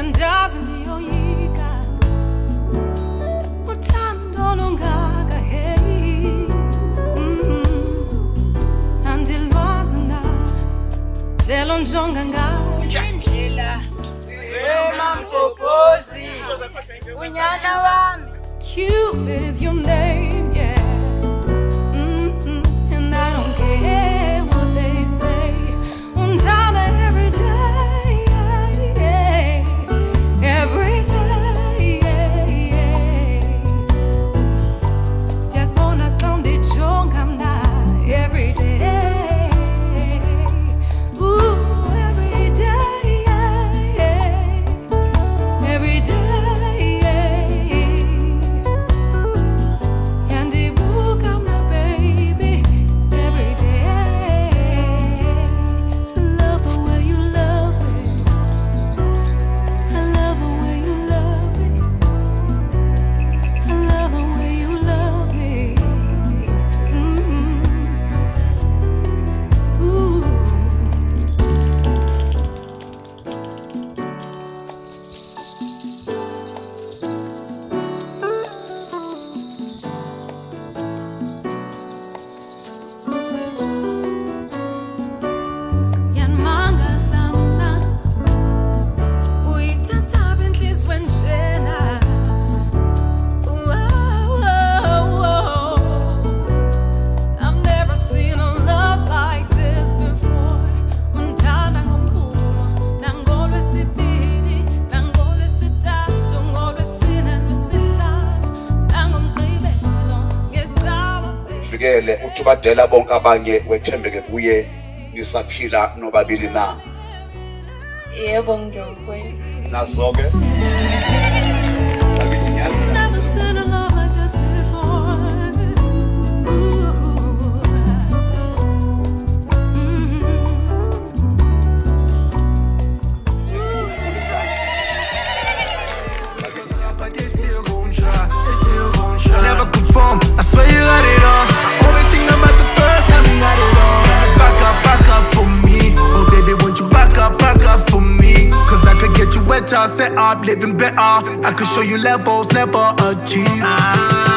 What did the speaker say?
Ngandazi ndiyoyika uthando lungaka hey andilwazi na lelo njonga Ndlela Mampokozi unyana wami Cupid is your name, yeah. And I don't care what they say. One time every day, every day. Diagona konde chongam na every day. Ooh, every day, every day. Utubadela bonke abanye wethembeke kuye nisaphila nobabili na yebo ngiyokwenza nazo ke Never seen a love like this before. Never conform, I swear you got it all. I always think about the first time you got it all. Back up for me. Oh baby, won't you back up for me? Cause I could get you wetter, set up, living better. I could show you levels never achieved.